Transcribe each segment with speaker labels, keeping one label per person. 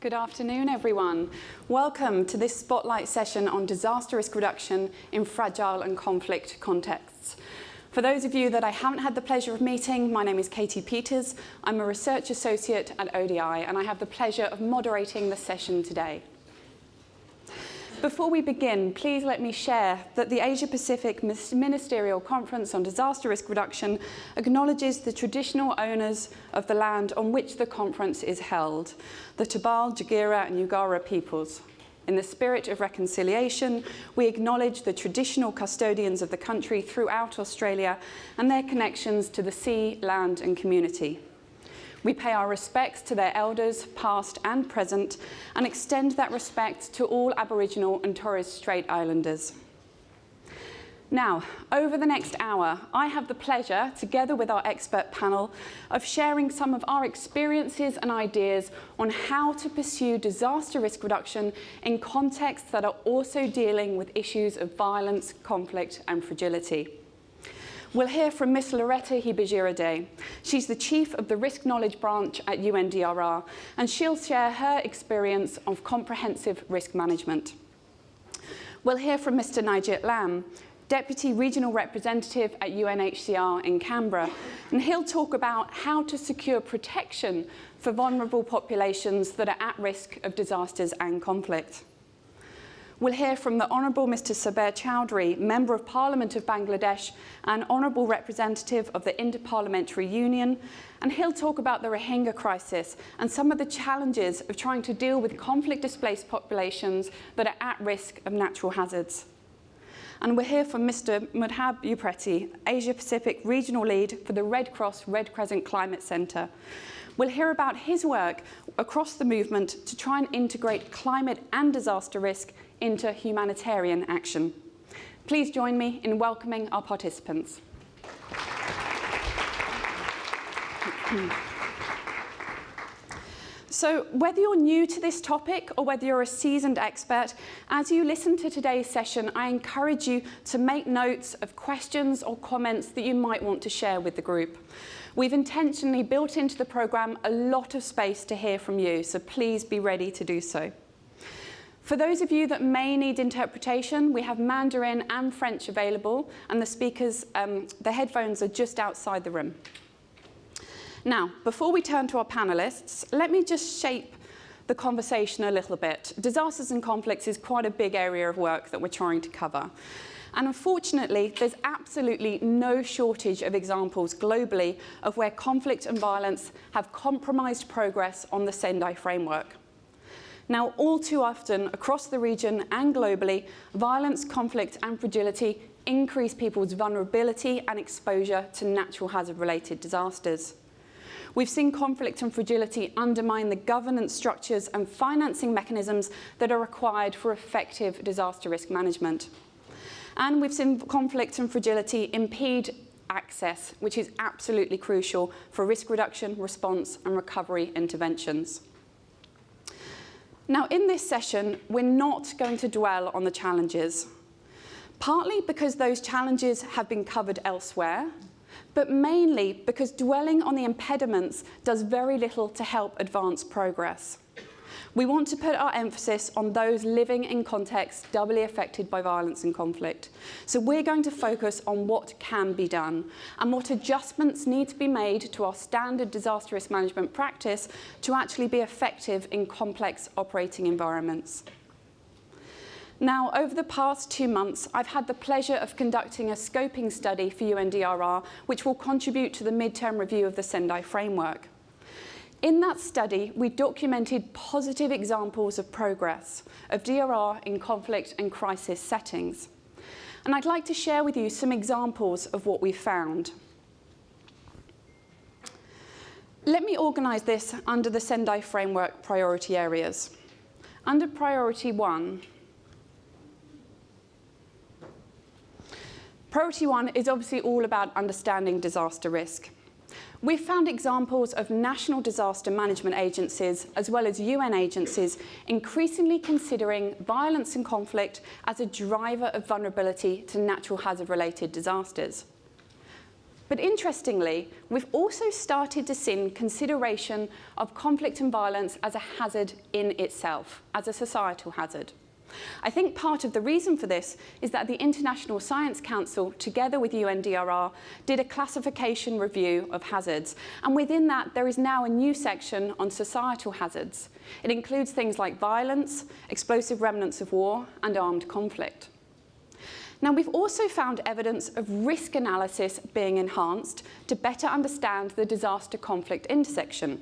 Speaker 1: Good afternoon, everyone. Welcome to this spotlight session on disaster risk reduction in fragile and conflict contexts. For those of you that I haven't had the pleasure of meeting, my name is Katie Peters. I'm a research associate at ODI, and I have the pleasure of moderating the session today. Before we begin, please let me share that the Asia-Pacific Ministerial Conference on Disaster Risk Reduction acknowledges the traditional owners of the land on which the conference is held, the Tabal, Jagira and Yugara peoples. In the spirit of reconciliation, we acknowledge the traditional custodians of the country throughout Australia and their connections to the sea, land and community. We pay our respects to their elders, past and present, and extend that respect to all Aboriginal and Torres Strait Islanders. Now, over the next hour, I have the pleasure, together with our expert panel, of sharing some of our experiences and ideas on how to pursue disaster risk reduction in contexts that are also dealing with issues of violence, conflict and fragility. We'll hear from Ms. Loretta Hibajirade. She's the Chief of the Risk Knowledge Branch at UNDRR, and she'll share her experience of comprehensive risk management. We'll hear from Mr. Nigel Lam, Deputy Regional Representative at UNHCR in Canberra, and he'll talk about how to secure protection for vulnerable populations that are at risk of disasters and conflict. We'll hear from the Honourable Mr. Saber Chowdhury, Member of Parliament of Bangladesh and Honourable Representative of the Interparliamentary Union, and he'll talk about the Rohingya Crisis and some of the challenges of trying to deal with conflict-displaced populations that are at risk of natural hazards. And we'll hear from Mr. Mudhab Upreti, Asia-Pacific Regional Lead for the Red Cross Red Crescent Climate Centre. We'll hear about his work across the movement to try and integrate climate and disaster risk into humanitarian action. Please join me in welcoming our participants. So whether you're new to this topic or whether you're a seasoned expert, as you listen to today's session, I encourage you to make notes of questions or comments that you might want to share with the group. We've intentionally built into the programme a lot of space to hear from you, so please be ready to do so. For those of you that may need interpretation, we have Mandarin and French available, and the speakers, the headphones are just outside the room. Now, before we turn to our panellists, let me just shape the conversation a little bit. Disasters and conflicts is quite a big area of work that we're trying to cover. And unfortunately, there's absolutely no shortage of examples globally of where conflict and violence have compromised progress on the Sendai framework. Now, all too often, across the region and globally, violence, conflict and fragility increase people's vulnerability and exposure to natural hazard-related disasters. We've seen conflict and fragility undermine the governance structures and financing mechanisms that are required for effective disaster risk management. And we've seen conflict and fragility impede access, which is absolutely crucial for risk reduction, response and recovery interventions. Now, in this session, we're not going to dwell on the challenges, partly because those challenges have been covered elsewhere, but mainly because dwelling on the impediments does very little to help advance progress. We want to put our emphasis on those living in contexts doubly affected by violence and conflict. So we're going to focus on what can be done and what adjustments need to be made to our standard disaster risk management practice to actually be effective in complex operating environments. Now, over the past 2 months, I've had the pleasure of conducting a scoping study for UNDRR, which will contribute to the midterm review of the Sendai framework. In that study, we documented positive examples of progress of DRR in conflict and crisis settings. And I'd like to share with you some examples of what we found. Let me organise this under the Sendai framework priority areas. Under priority 1, priority 1 is obviously all about understanding disaster risk. We've found examples of national disaster management agencies, as well as UN agencies, increasingly considering violence and conflict as a driver of vulnerability to natural hazard-related disasters. But interestingly, we've also started to see consideration of conflict and violence as a hazard in itself, as a societal hazard. I think part of the reason for this is that the International Science Council, together with UNDRR, did a classification review of hazards. And within that, there is now a new section on societal hazards. It includes things like violence, explosive remnants of war, and armed conflict. Now, we've also found evidence of risk analysis being enhanced to better understand the disaster-conflict intersection.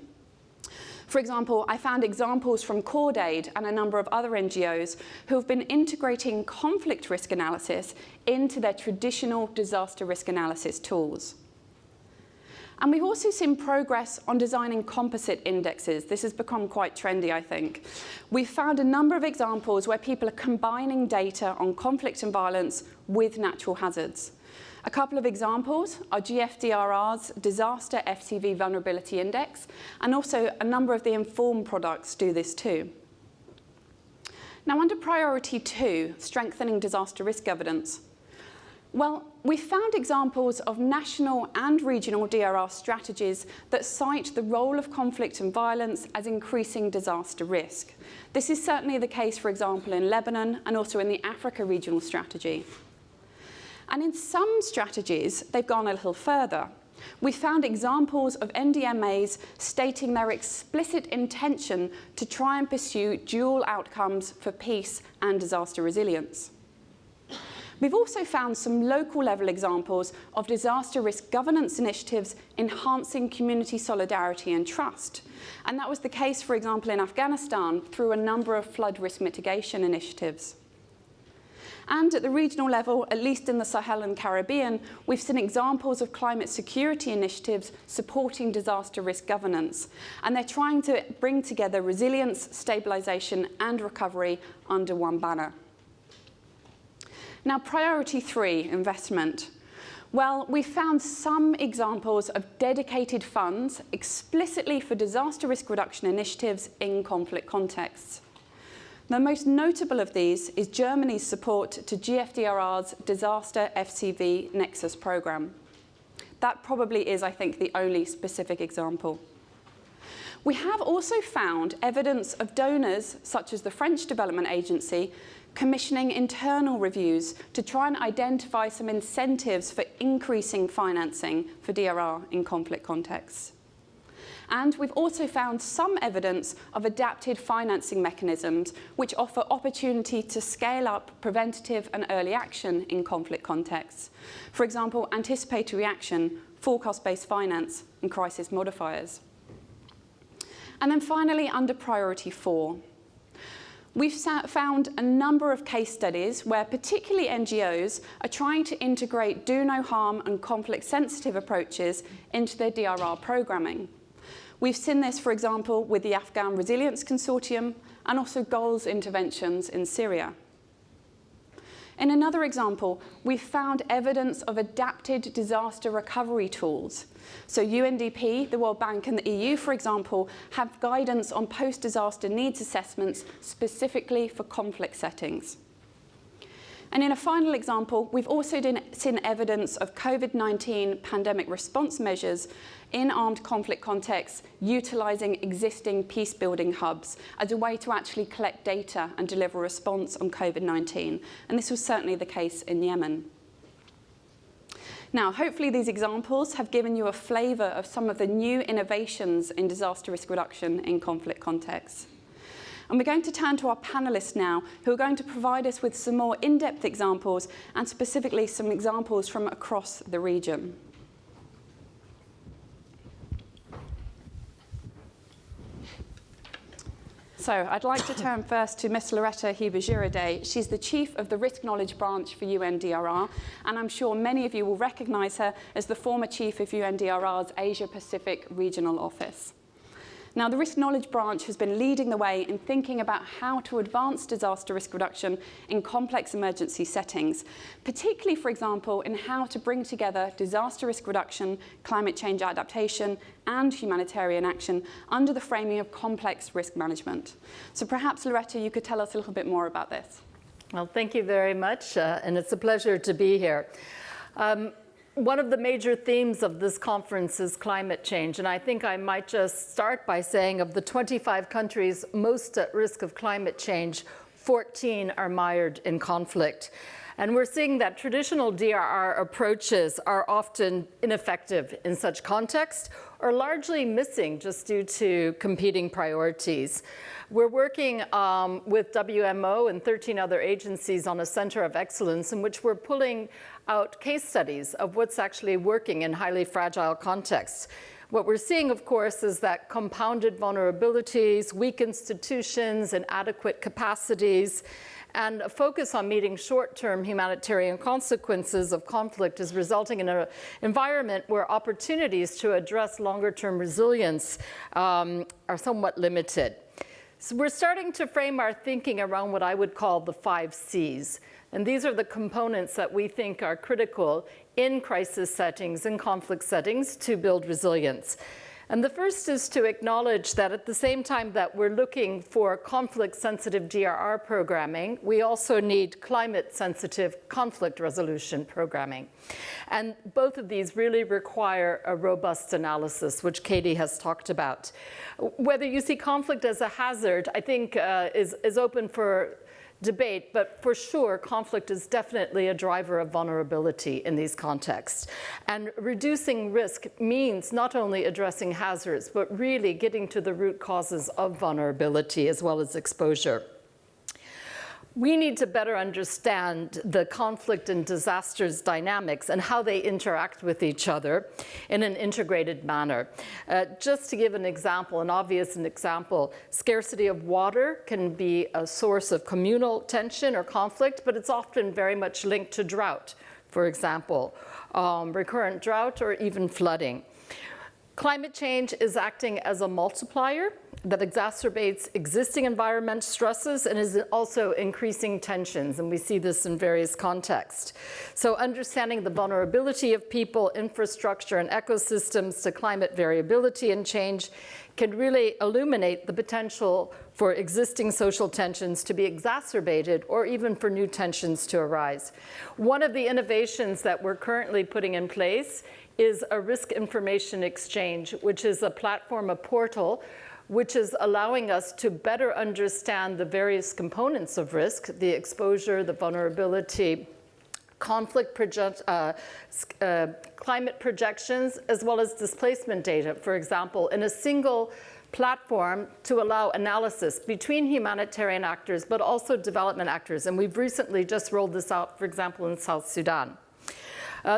Speaker 1: For example, I found examples from CordAid and a number of other NGOs who have been integrating conflict risk analysis into their traditional disaster risk analysis tools. And we've also seen progress on designing composite indexes. This has become quite trendy, I think. We've found a number of examples where people are combining data on conflict and violence with natural hazards. A couple of examples are GFDRR's Disaster FCV Vulnerability Index, and also a number of the Inform products do this too. Now, under Priority 2, Strengthening Disaster Risk Evidence, well, we found examples of national and regional DRR strategies that cite the role of conflict and violence as increasing disaster risk. This is certainly the case, for example, in Lebanon and also in the Africa Regional Strategy. And in some strategies, they've gone a little further. We found examples of NDMAs stating their explicit intention to try and pursue dual outcomes for peace and disaster resilience. We've also found some local-level examples of disaster risk governance initiatives enhancing community solidarity and trust. And that was the case, for example, in Afghanistan through a number of flood risk mitigation initiatives. And at the regional level, at least in the Sahel and Caribbean, we've seen examples of climate security initiatives supporting disaster risk governance. And they're trying to bring together resilience, stabilisation and recovery under one banner. Now, Priority 3, investment. Well, we found some examples of dedicated funds explicitly for disaster risk reduction initiatives in conflict contexts. The most notable of these is Germany's support to GFDRR's Disaster FCV Nexus programme. That probably is, I think, the only specific example. We have also found evidence of donors, such as the French Development Agency, commissioning internal reviews to try and identify some incentives for increasing financing for DRR in conflict contexts. And we've also found some evidence of adapted financing mechanisms which offer opportunity to scale up preventative and early action in conflict contexts. For example, anticipatory action, forecast-based finance, and crisis modifiers. And then finally, under Priority 4, we've found a number of case studies where particularly NGOs are trying to integrate do no harm and conflict-sensitive approaches into their DRR programming. We've seen this, for example, with the Afghan Resilience Consortium and also goals interventions in Syria. In another example, we've found evidence of adapted disaster recovery tools. So UNDP, the World Bank and the EU, for example, have guidance on post-disaster needs assessments specifically for conflict settings. And in a final example, we've also seen evidence of COVID-19 pandemic response measures in armed conflict contexts, utilising existing peace-building hubs as a way to actually collect data and deliver a response on COVID-19. And this was certainly the case in Yemen. Now, hopefully these examples have given you a flavour of some of the new innovations in disaster risk reduction in conflict contexts. And we're going to turn to our panellists now, who are going to provide us with some more in-depth examples, and specifically some examples from across the region. So I'd like to turn first to Ms. Loretta Heber-Giraudet. She's the Chief of the Risk Knowledge Branch for UNDRR, and I'm sure many of you will recognise her as the former Chief of UNDRR's Asia-Pacific Regional Office. Now, the Risk Knowledge Branch has been leading the way in thinking about how to advance disaster risk reduction in complex emergency settings, particularly, for example, in how to bring together disaster risk reduction, climate change adaptation, and humanitarian action under the framing of complex risk management. So perhaps, Loretta, you could tell us a little bit more about this.
Speaker 2: Well, thank you very much, and it's a pleasure to be here. One of the major themes of this conference is climate change, and I think I might just start by saying of the 25 countries most at risk of climate change, 14 are mired in conflict. And we're seeing that traditional DRR approaches are often ineffective in such context or largely missing just due to competing priorities. We're working with WMO and 13 other agencies on a center of excellence in which we're pulling out case studies of what's actually working in highly fragile contexts. What we're seeing, of course, is that compounded vulnerabilities, weak institutions, inadequate capacities, and a focus on meeting short-term humanitarian consequences of conflict is resulting in an environment where opportunities to address longer-term resilience are somewhat limited. So we're starting to frame our thinking around what I would call the 5 Cs. And these are the components that we think are critical in crisis settings, in conflict settings, to build resilience. And the first is to acknowledge that at the same time that we're looking for conflict-sensitive DRR programming, we also need climate-sensitive conflict resolution programming. And both of these really require a robust analysis, which Katie has talked about. Whether you see conflict as a hazard, I think is open for debate, but for sure, conflict is definitely a driver of vulnerability in these contexts. And reducing risk means not only addressing hazards, but really getting to the root causes of vulnerability as well as exposure. We need to better understand the conflict and disasters dynamics and how they interact with each other in an integrated manner. Just to give an example, an obvious example, scarcity of water can be a source of communal tension or conflict, but it's often very much linked to drought, for example, recurrent drought or even flooding. Climate change is acting as a multiplier that exacerbates existing environment stresses and is also increasing tensions, and we see this in various contexts. So understanding the vulnerability of people, infrastructure, and ecosystems to climate variability and change can really illuminate the potential for existing social tensions to be exacerbated or even for new tensions to arise. One of the innovations that we're currently putting in place is a risk information exchange, which is a platform, a portal, which is allowing us to better understand the various components of risk, the exposure, the vulnerability, conflict climate projections, as well as displacement data, for example, in a single platform to allow analysis between humanitarian actors, but also development actors. And we've recently just rolled this out, for example, in South Sudan.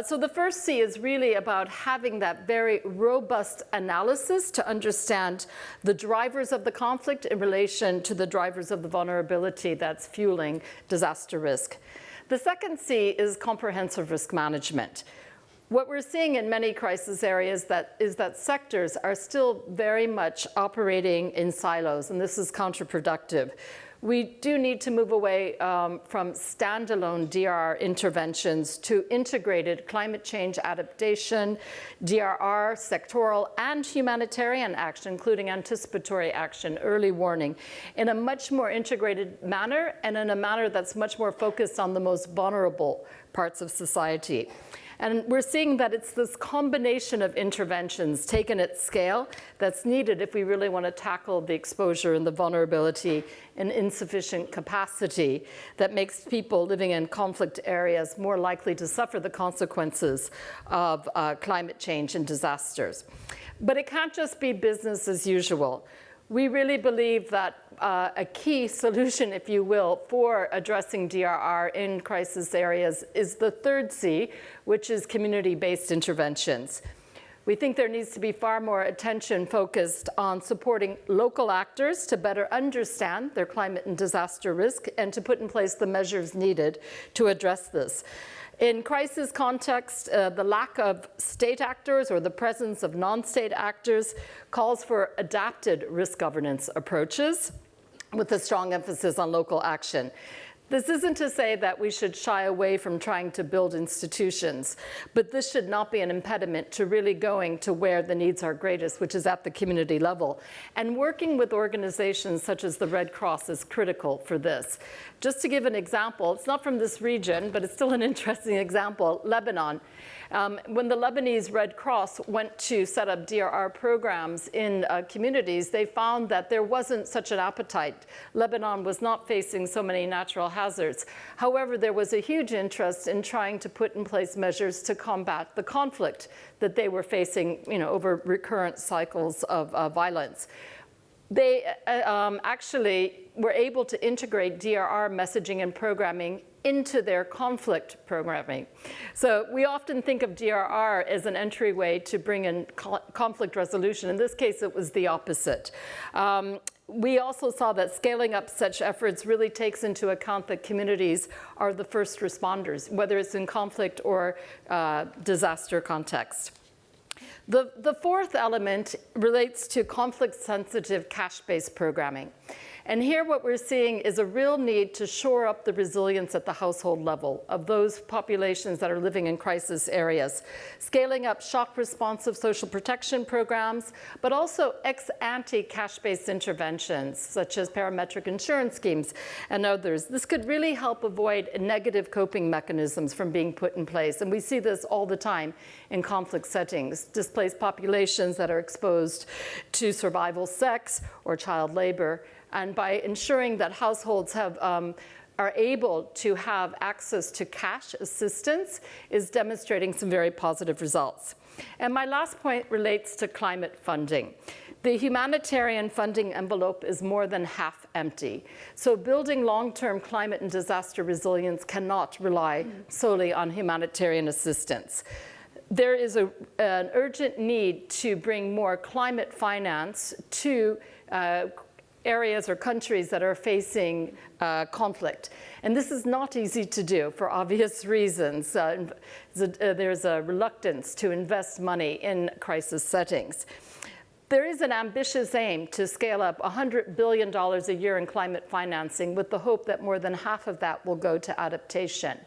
Speaker 2: So the first C is really about having that very robust analysis to understand the drivers of the conflict in relation to the drivers of the vulnerability that's fueling disaster risk. The second C is comprehensive risk management. What we're seeing in many crisis areas is that sectors are still very much operating in silos, and this is counterproductive. We do need to move away from standalone DRR interventions to integrated climate change adaptation, DRR, sectoral, and humanitarian action, including anticipatory action, early warning, in a much more integrated manner and in a manner that's much more focused on the most vulnerable parts of society. And we're seeing that it's this combination of interventions taken at scale that's needed if we really want to tackle the exposure and the vulnerability and insufficient capacity that makes people living in conflict areas more likely to suffer the consequences of climate change and disasters. But it can't just be business as usual. We really believe that a key solution, if you will, for addressing DRR in crisis areas is the third C, which is community-based interventions. We think there needs to be far more attention focused on supporting local actors to better understand their climate and disaster risk and to put in place the measures needed to address this. In crisis context, the lack of state actors or the presence of non-state actors calls for adapted risk governance approaches with a strong emphasis on local action. This isn't to say that we should shy away from trying to build institutions, but this should not be an impediment to really going to where the needs are greatest, which is at the community level. And working with organizations such as the Red Cross is critical for this. Just to give an example, it's not from this region, but it's still an interesting example, Lebanon. When the Lebanese Red Cross went to set up DRR programs in communities, they found that there wasn't such an appetite. Lebanon was not facing so many natural hazards. However, there was a huge interest in trying to put in place measures to combat the conflict that they were facing, over recurrent cycles of violence. They actually were able to integrate DRR messaging and programming into their conflict programming. So we often think of DRR as an entryway to bring in conflict resolution. In this case, it was the opposite. We also saw that scaling up such efforts really takes into account that communities are the first responders, whether it's in conflict or disaster context. The fourth element relates to conflict-sensitive cash-based programming. And here what we're seeing is a real need to shore up the resilience at the household level of those populations that are living in crisis areas, scaling up shock-responsive social protection programs, but also ex-ante cash-based interventions, such as parametric insurance schemes and others. This could really help avoid negative coping mechanisms from being put in place. And we see this all the time in conflict settings, displaced populations that are exposed to survival sex or child labor. And by ensuring that households are able to have access to cash assistance is demonstrating some very positive results. And my last point relates to climate funding. The humanitarian funding envelope is more than half empty. So building long-term climate and disaster resilience cannot rely solely on humanitarian assistance. There is an urgent need to bring more climate finance to areas or countries that are facing conflict. And this is not easy to do for obvious reasons. There's a reluctance to invest money in crisis settings. There is an ambitious aim to scale up $100 billion a year in climate financing with the hope that more than half of that will go to adaptation.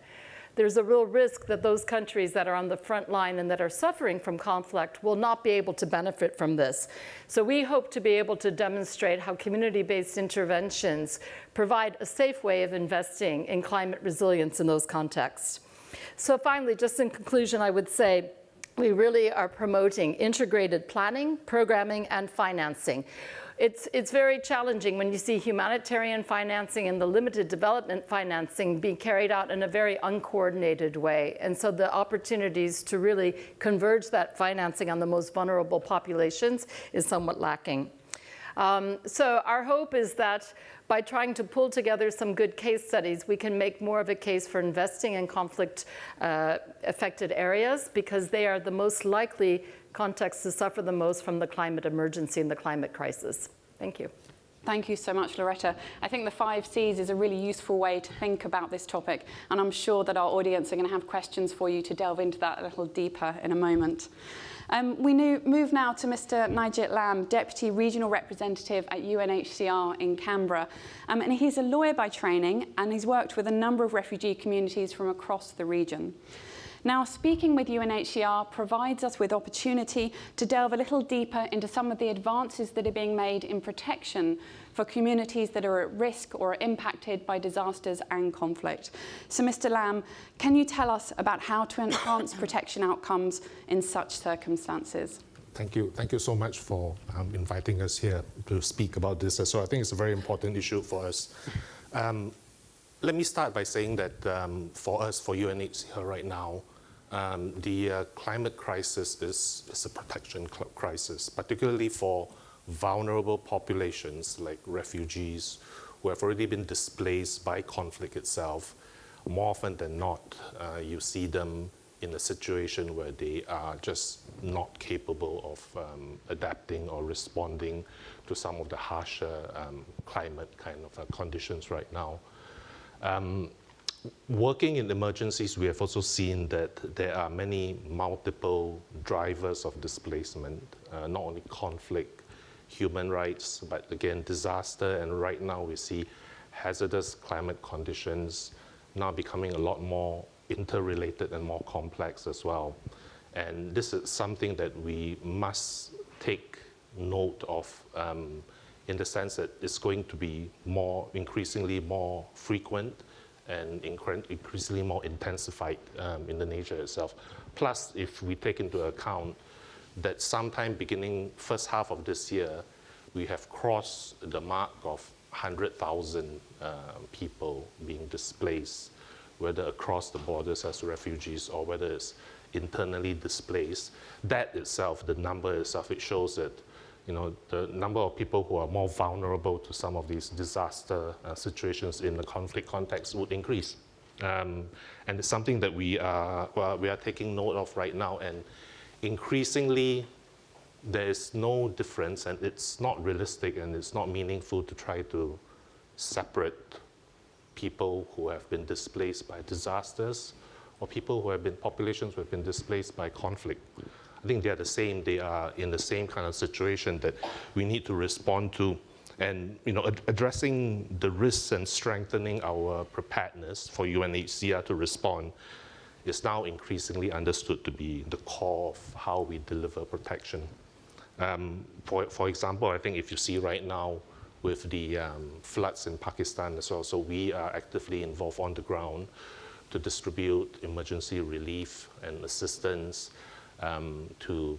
Speaker 2: There's a real risk that those countries that are on the front line and that are suffering from conflict will not be able to benefit from this. So we hope to be able to demonstrate how community-based interventions provide a safe way of investing in climate resilience in those contexts. So finally, just in conclusion, I would say we really are promoting integrated planning, programming, and financing. It's very challenging when you see humanitarian financing and the limited development financing being carried out in a very uncoordinated way. And so the opportunities to really converge that financing on the most vulnerable populations is somewhat lacking. So our hope is that by trying to pull together some good case studies, we can make more of a case for investing in conflict-affected areas because they are the most likely contexts to suffer the most from the climate emergency and the climate crisis. Thank you.
Speaker 1: Thank you so much, Loretta. I think the 5 Cs is a really useful way to think about this topic, and I'm sure that our audience are going to have questions for you to delve into that a little deeper in a moment. We move now to Mr. Nigel Lamb, Deputy Regional Representative at UNHCR in Canberra. And he's a lawyer by training, and he's worked with a number of refugee communities from across the region. Now, speaking with UNHCR provides us with opportunity to delve a little deeper into some of the advances that are being made in protection for communities that are at risk or are impacted by disasters and conflict. So, Mr. Lamb, can you tell us about how to enhance protection outcomes in such circumstances?
Speaker 3: Thank you. Thank you so much for inviting us here to speak about this. So I think it's a very important issue for us. Let me start by saying that for us, for UNHCR right now, the climate crisis is a protection crisis, particularly for vulnerable populations like refugees who have already been displaced by conflict itself. More often than not, you see them in a situation where they are just not capable of adapting or responding to some of the harsher climate kind of conditions right now. Working in emergencies, we have also seen that there are many multiple drivers of displacement, not only conflict, human rights, but again, disaster. And right now we see hazardous climate conditions now becoming a lot more interrelated and more complex as well. And this is something that we must take note of in the sense that it's going to be increasingly more frequent and increasingly more intensified in the nature itself. Plus, if we take into account that sometime beginning first half of this year, we have crossed the mark of 100,000 people being displaced, whether across the borders as refugees or whether it's internally displaced. That itself, the number itself, it shows that the number of people who are more vulnerable to some of these disaster situations in the conflict context would increase. And it's something that we are taking note of right now. And increasingly, there is no difference, and it's not realistic and it's not meaningful to try to separate people who have been displaced by disasters or people who have been, populations who have been displaced by conflict. I think they are the same, they are in the same kind of situation that we need to respond to. And addressing the risks and strengthening our preparedness for UNHCR to respond is now increasingly understood to be the core of how we deliver protection. For example, I think if you see right now with the floods in Pakistan as well, so we are actively involved on the ground to distribute emergency relief and assistance to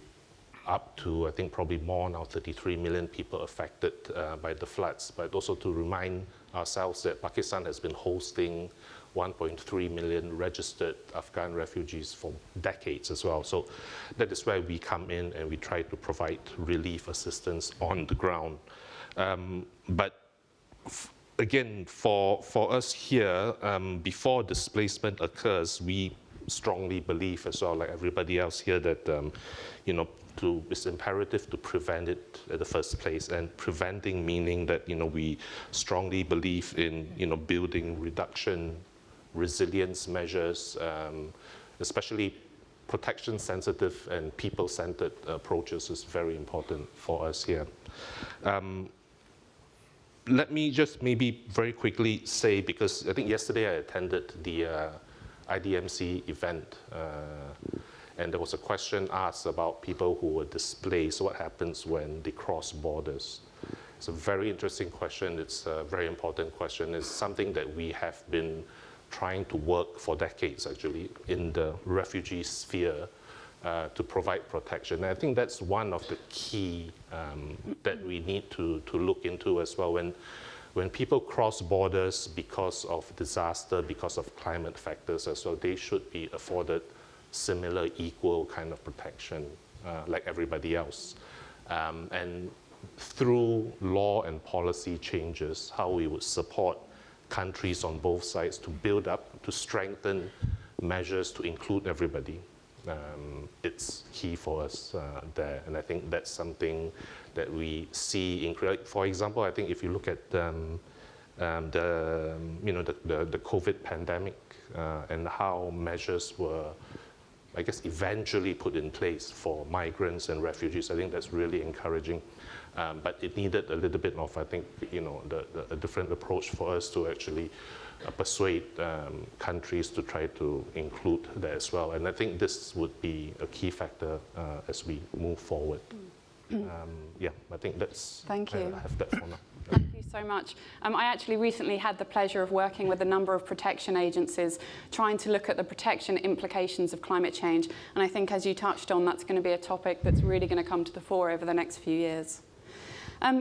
Speaker 3: up to, I think, probably more now, 33 million people affected by the floods, but also to remind ourselves that Pakistan has been hosting 1.3 million registered Afghan refugees for decades as well. So that is where we come in and we try to provide relief assistance on the ground. But again, for us here, before displacement occurs, we strongly believe as well, like everybody else here, that it's imperative to prevent it at the first place. And preventing meaning that we strongly believe in building reduction, resilience measures, especially protection-sensitive and people-centered approaches is very important for us here. Let me just maybe very quickly say, because I think yesterday I attended the IDMC event, and there was a question asked about people who were displaced, what happens when they cross borders. It's a very interesting question, it's a very important question. It's something that we have been trying to work for decades, actually, in the refugee sphere to provide protection. And I think that's one of the key that we need to look into as well. When people cross borders because of disaster, because of climate factors as well, they should be afforded similar, equal kind of protection like everybody else. And through law and policy changes, how we would support countries on both sides to build up, to strengthen measures to include everybody. It's key for us there, and I think that's something that we see. For example, I think if you look at the COVID pandemic and how measures were, I guess, eventually put in place for migrants and refugees, I think that's really encouraging. But it needed a little bit of, I think, a different approach for us to actually persuade countries to try to include that as well. And I think this would be a key factor as we move forward. Yeah, I think that's,
Speaker 1: Thank you.
Speaker 3: I have that for now.
Speaker 1: Thank you so much. I actually recently had the pleasure of working with a number of protection agencies trying to look at the protection implications of climate change. And I think, as you touched on, that's going to be a topic that's really going to come to the fore over the next few years.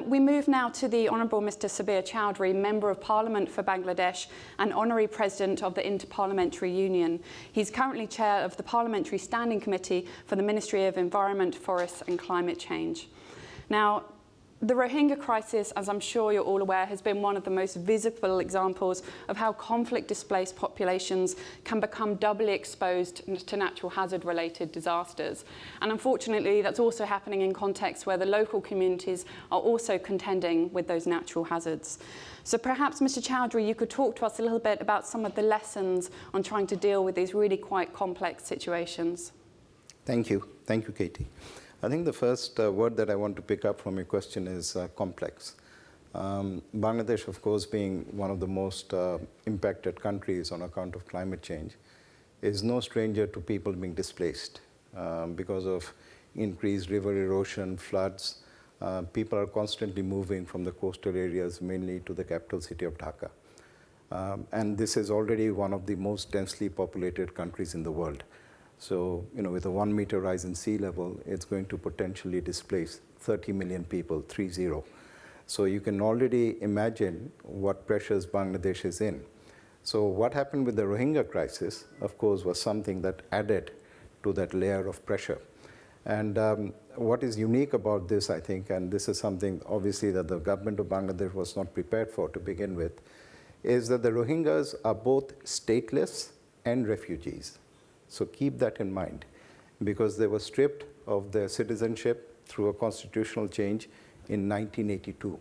Speaker 1: We move now to the Honourable Mr. Sabir Chowdhury, Member of Parliament for Bangladesh and Honorary President of the Inter-Parliamentary Union. He's currently Chair of the Parliamentary Standing Committee for the Ministry of Environment, Forests and Climate Change. Now, the Rohingya crisis, as I'm sure you're all aware, has been one of the most visible examples of how conflict-displaced populations can become doubly exposed to natural hazard-related disasters. And unfortunately, that's also happening in contexts where the local communities are also contending with those natural hazards. So perhaps, Mr. Chowdhury, you could talk to us a little bit about some of the lessons on trying to deal with these really quite complex situations.
Speaker 4: Thank you. Thank you, Katie. I think the first word that I want to pick up from your question is complex. Bangladesh, of course, being one of the most impacted countries on account of climate change, is no stranger to people being displaced because of increased river erosion, floods. People are constantly moving from the coastal areas, mainly to the capital city of Dhaka. And this is already one of the most densely populated countries in the world. So, with a 1 meter rise in sea level, it's going to potentially displace 30 million people, 30. So you can already imagine what pressures Bangladesh is in. So what happened with the Rohingya crisis, of course, was something that added to that layer of pressure. And what is unique about this, I think, and this is something obviously that the government of Bangladesh was not prepared for to begin with, is that the Rohingyas are both stateless and refugees. So keep that in mind, because they were stripped of their citizenship through a constitutional change in 1982.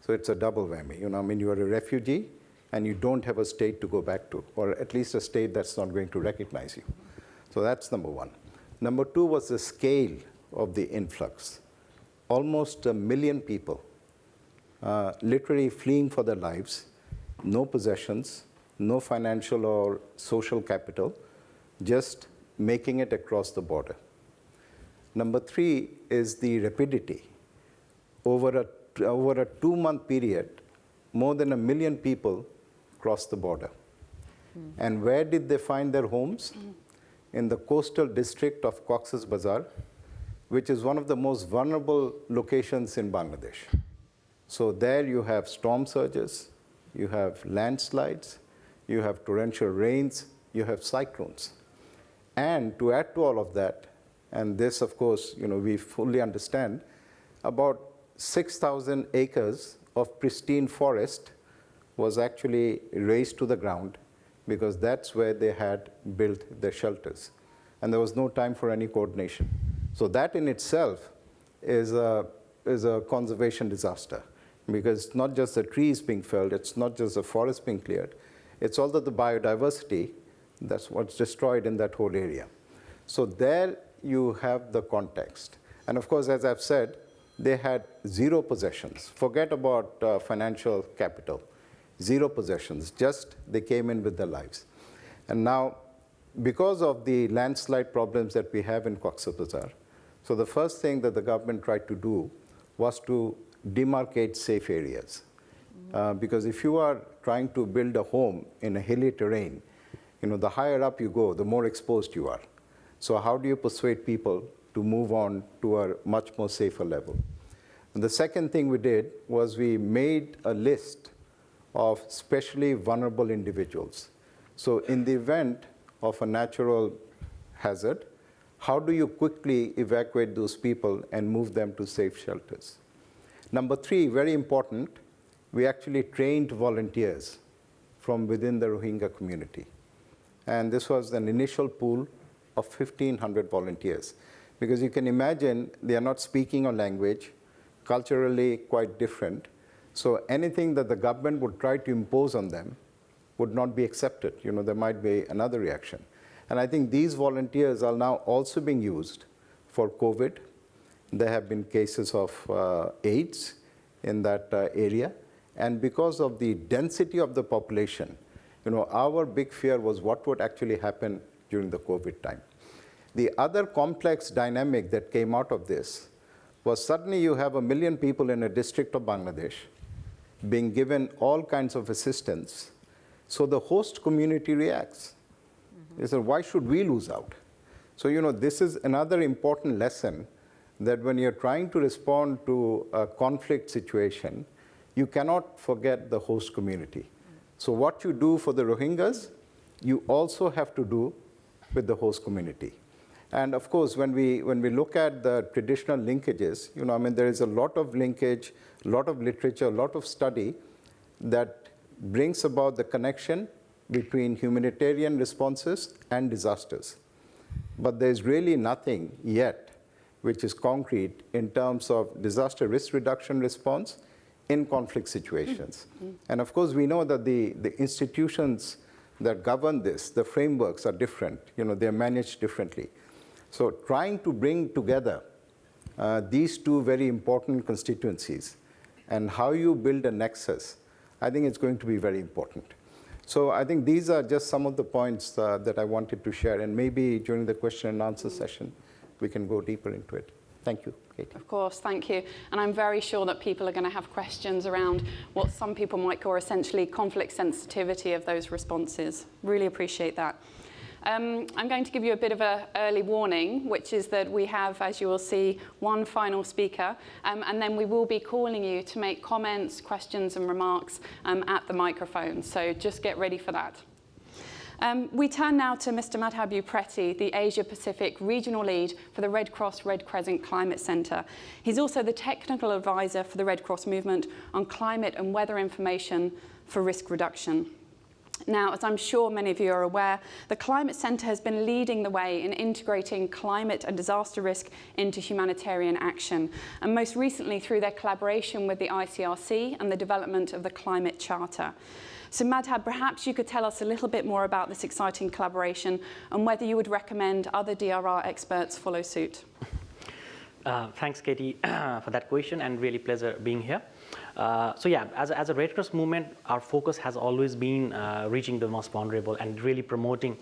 Speaker 4: So it's a double whammy. You are a refugee and you don't have a state to go back to, or at least a state that's not going to recognize you. So that's number one. Number two was the scale of the influx. Almost 1 million people literally fleeing for their lives, no possessions, no financial or social capital, just making it across the border. Number three is the rapidity. Over a 2-month period, more than 1 million people crossed the border. And where did they find their homes? In the coastal district of Cox's Bazar, which is one of the most vulnerable locations in Bangladesh. So there you have storm surges, you have landslides, you have torrential rains, you have cyclones. And to add to all of that, and this, of course, we fully understand, about 6,000 acres of pristine forest was actually razed to the ground, because that's where they had built their shelters. And there was no time for any coordination. So that in itself is a conservation disaster, because it's not just the trees being felled, it's not just the forest being cleared, it's also the biodiversity that's what's destroyed in that whole area. So there you have the context. And of course, as I've said, they had 0 possessions. Forget about financial capital. 0 possessions, just they came in with their lives. And now, because of the landslide problems that we have in Cox's Bazar, so the first thing that the government tried to do was to demarcate safe areas. Because if you are trying to build a home in a hilly terrain, the higher up you go, the more exposed you are. So how do you persuade people to move on to a much more safer level? And the second thing we did was we made a list of especially vulnerable individuals. So in the event of a natural hazard, how do you quickly evacuate those people and move them to safe shelters? Number three, very important, we actually trained volunteers from within the Rohingya community. And this was an initial pool of 1,500 volunteers. Because you can imagine they are not speaking a language, culturally quite different. So anything that the government would try to impose on them would not be accepted. There might be another reaction. And I think these volunteers are now also being used for COVID. There have been cases of AIDS in that area. And because of the density of the population, our big fear was what would actually happen during the COVID time. The other complex dynamic that came out of this was suddenly you have 1 million people in a district of Bangladesh being given all kinds of assistance. So the host community reacts. They say, why should we lose out? So, this is another important lesson, that when you're trying to respond to a conflict situation, you cannot forget the host community. So what you do for the Rohingyas, you also have to do with the host community. And of course, when we look at the traditional linkages, there is a lot of linkage, a lot of literature, a lot of study that brings about the connection between humanitarian responses and disasters. But there's really nothing yet which is concrete in terms of disaster risk reduction response in conflict situations. And of course, we know that the institutions that govern this, the frameworks are different. They're managed differently. So trying to bring together these two very important constituencies and how you build a nexus, I think it's going to be very important. So I think these are just some of the points that I wanted to share. And maybe during the question and answer session, we can go deeper into it. Thank you. Katie.
Speaker 1: Of course, thank you. And I'm very sure that people are going to have questions around what some people might call essentially conflict sensitivity of those responses. Really appreciate that. I'm going to give you a bit of an early warning, which is that we have, as you will see, one final speaker, and then we will be calling you to make comments, questions and remarks at the microphone. So just get ready for that. We turn now to Mr. Madhav Preti, the Asia-Pacific Regional Lead for the Red Cross Red Crescent Climate Centre. He's also the Technical Advisor for the Red Cross Movement on climate and weather information for risk reduction. Now, as I'm sure many of you are aware, the Climate Centre has been leading the way in integrating climate and disaster risk into humanitarian action, and most recently through their collaboration with the ICRC and the development of the Climate Charter. So Madhav, perhaps you could tell us a little bit more about this exciting collaboration and whether you would recommend other DRR experts follow suit.
Speaker 5: Thanks, Katie, for that question, and really pleasure being here. So yeah, as a Red Cross movement, our focus has always been reaching the most vulnerable and really promoting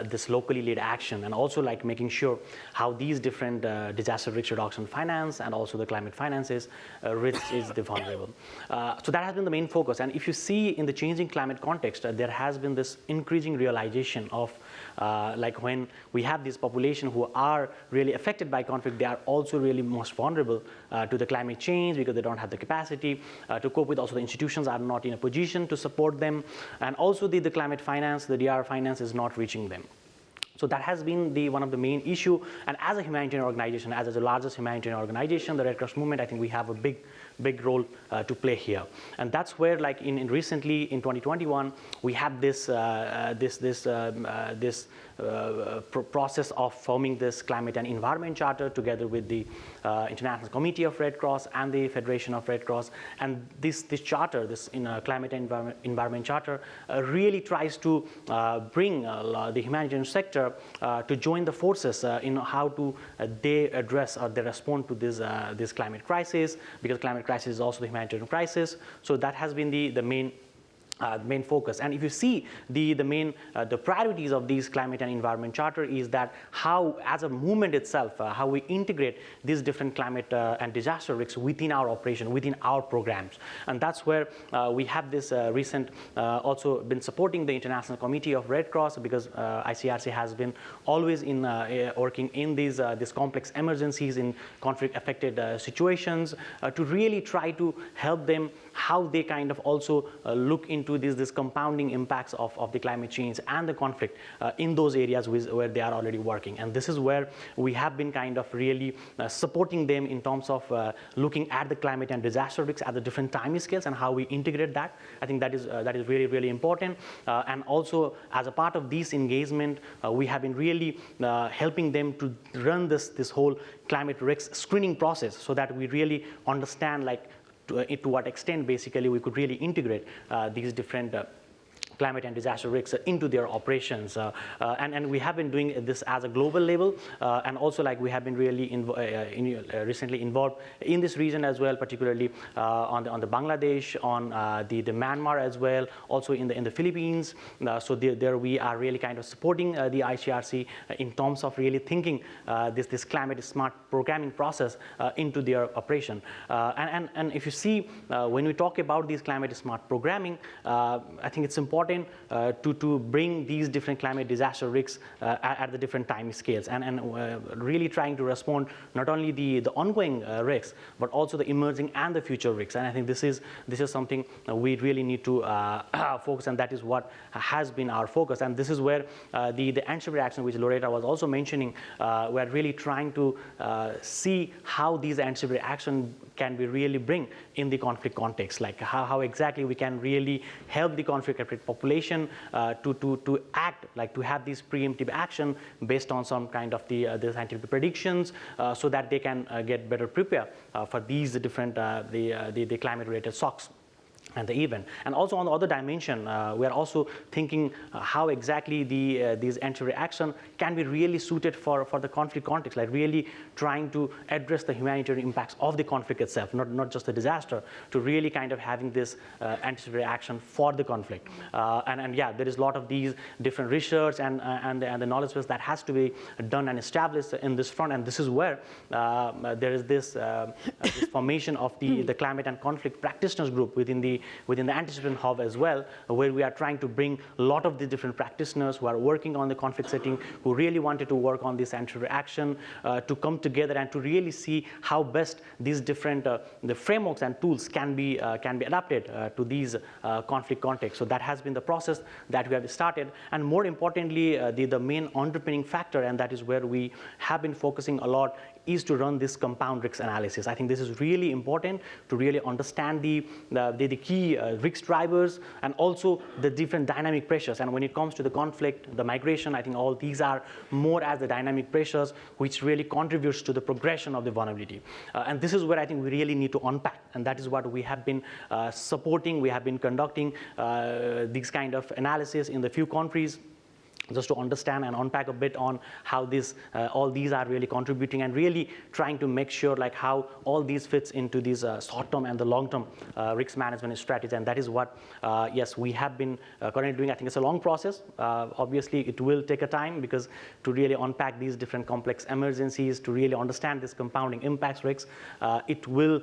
Speaker 5: this locally led action, and also like making sure how these different disaster risk reduction finance and also the climate finances reach the vulnerable. So that has been the main focus. And if you see in the changing climate context, there has been this increasing realization of like when we have this population who are really affected by conflict, they are also really most vulnerable to the climate change because they don't have the capacity to cope with. Also, the institutions are not in a position to support them, and also the climate finance, the DR finance is not reaching them. So that has been one of the main issue. And as a humanitarian organization, as the largest humanitarian organization, the Red Cross movement, I think we have a big role to play here. And that's where, like recently in 2021, we have this process of forming this climate and environment charter together with the International Committee of Red Cross and the Federation of Red Cross. And this charter, this climate and environment charter, really tries to bring the humanitarian sector to join the forces in how to they address or they respond to this climate crisis, because climate crisis is also the humanitarian crisis. So that has been the main focus. And if you see the priorities of these climate and environment charter is that how, as a movement itself, how we integrate these different climate and disaster risks within our operation, within our programs. And that's where we have this recent also been supporting the International Committee of Red Cross, because ICRC has been always in working in these complex emergencies in conflict affected situations to really try to help them how they kind of also look into these compounding impacts of the climate change and the conflict in those areas where they are already working. And this is where we have been kind of really supporting them in terms of looking at the climate and disaster risks at the different time scales and how we integrate that. I think that is really, really important. And also, as a part of this engagement, we have been really helping them to run this whole climate risk screening process so that we really understand like to what extent basically we could really integrate these different climate and disaster risks into their operations, and we have been doing this as a global level, and also like we have been really recently involved in this region as well, particularly on the Bangladesh, on the Myanmar as well, also in the Philippines. So there we are really kind of supporting the ICRC in terms of really thinking this climate smart programming process into their operation. And if you see when we talk about these climate smart programming, I think it's important to bring these different climate disaster risks at the different time scales, and really trying to respond not only the ongoing risks but also the emerging and the future risks. And I think this is something we really need to focus, and that is what has been our focus. And this is where the anti-severe action, which Loretta was also mentioning, we're really trying to see how these anti-severe action can be really bring in the conflict context, like how exactly we can really help the conflict affected population to act, like to have this preemptive action based on some kind of the scientific predictions, so that they can get better prepared for these different the climate related shocks. and the event. And also on the other dimension, we are also thinking how exactly these anti-reaction can be really suited for the conflict context, like really trying to address the humanitarian impacts of the conflict itself, not just the disaster, to really kind of having this anti-reaction for the conflict. And yeah, there is a lot of these different research and the knowledge base that has to be done and established in this front, and this is where there is this formation of the climate and conflict practitioners group within the Antidiscipline Hub as well, where we are trying to bring a lot of the different practitioners who are working on the conflict setting, who really wanted to work on this anti-reaction, to come together and to really see how best these different the frameworks and tools can be adapted to these conflict contexts. So that has been the process that we have started, and more importantly, the main underpinning factor, and that is where we have been focusing a lot, is to run this compound risk analysis. I think this is really important to really understand the key risk drivers and also the different dynamic pressures. And when it comes to the conflict, the migration, I think all these are more as the dynamic pressures which really contributes to the progression of the vulnerability. And this is where I think we really need to unpack, and that is what we have been supporting. We have been conducting these kind of analysis in the few countries, just to understand and unpack a bit on how this, all these are really contributing, and really trying to make sure like how all these fits into these short-term and the long-term risk management strategies. And that is what, yes, we have been currently doing. I think it's a long process. Obviously, it will take a time, because to really unpack these different complex emergencies, to really understand this compounding impacts risks, it will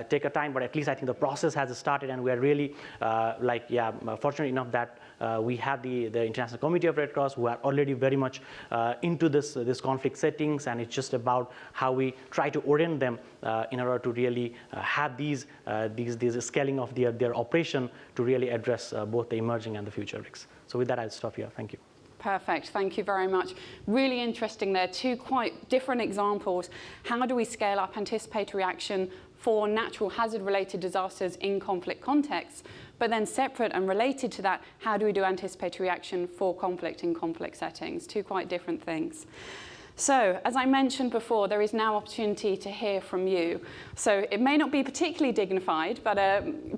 Speaker 5: take a time, but at least I think the process has started, and we are really fortunate enough that we have the International Committee of Red Cross, who are already very much into this conflict settings, and it's just about how we try to orient them in order to really have these scaling of their operation to really address both the emerging and the future risks. So with that, I'll stop here. Thank you.
Speaker 1: Perfect, thank you very much. Really interesting there, two quite different examples. How do we scale up anticipatory action for natural hazard-related disasters in conflict contexts? But then separate and related to that, how do we do anticipatory action for conflict in conflict settings? Two quite different things. So, as I mentioned before, there is now opportunity to hear from you. So it may not be particularly dignified, but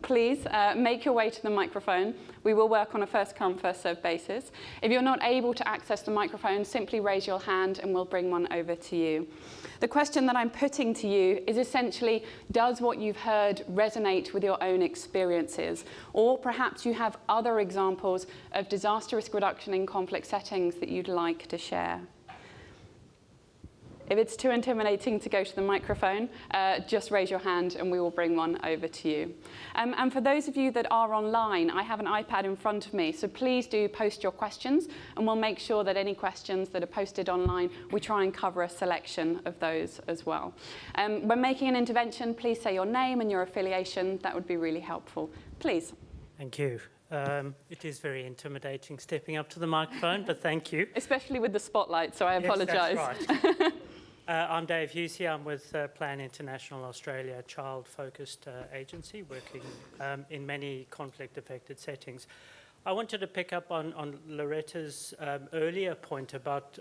Speaker 1: please make your way to the microphone. We will work on a first-come, first-served basis. If you're not able to access the microphone, simply raise your hand and we'll bring one over to you. The question that I'm putting to you is essentially, does what you've heard resonate with your own experiences? Or perhaps you have other examples of disaster risk reduction in conflict settings that you'd like to share. If it's too intimidating to go to the microphone, just raise your hand and we will bring one over to you. And for those of you that are online, I have an iPad in front of me, so please do post your questions, and we'll make sure that any questions that are posted online, we try and cover a selection of those as well. When making an intervention, please say your name and your affiliation. That would be really helpful. Please.
Speaker 6: Thank you. It is very intimidating stepping up to the microphone, but thank you.
Speaker 1: Especially with the spotlight, so I apologise.
Speaker 6: Yes, that's right. I'm Dave Husey. I'm with Plan International Australia, a child-focused agency working in many conflict-affected settings. I wanted to pick up on Loretta's earlier point about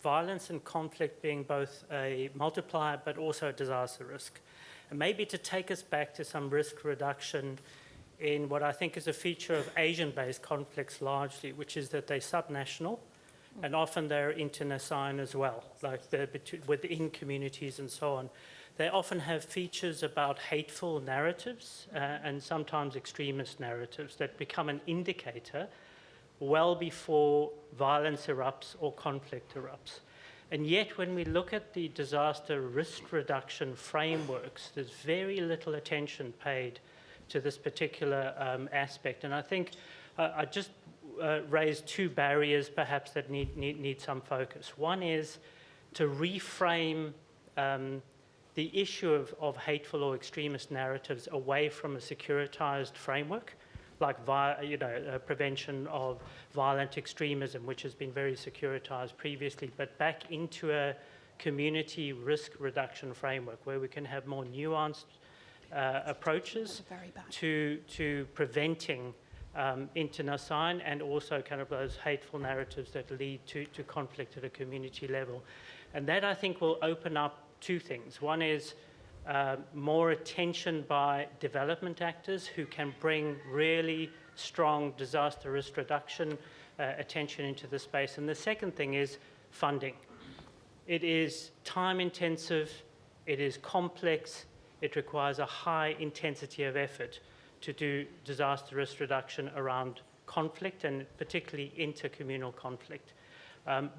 Speaker 6: violence and conflict being both a multiplier but also a disaster risk. And maybe to take us back to some risk reduction in what I think is a feature of Asian-based conflicts largely, which is that they're subnational, and often they're internecine as well, like within communities and so on. They often have features about hateful narratives and sometimes extremist narratives that become an indicator well before violence erupts or conflict erupts. And yet when we look at the disaster risk reduction frameworks, there's very little attention paid to this particular aspect. And I think I just raise two barriers perhaps that need some focus. One is to reframe the issue of hateful or extremist narratives away from a securitized framework, like prevention of violent extremism, which has been very securitized previously, but back into a community risk reduction framework where we can have more nuanced approaches to preventing internecine and also kind of those hateful narratives that lead to conflict at a community level. And that, I think, will open up two things. One is more attention by development actors who can bring really strong disaster risk reduction attention into the space. And the second thing is funding. It is time intensive, it is complex, it requires a high intensity of effort to do disaster risk reduction around conflict, and particularly intercommunal conflict.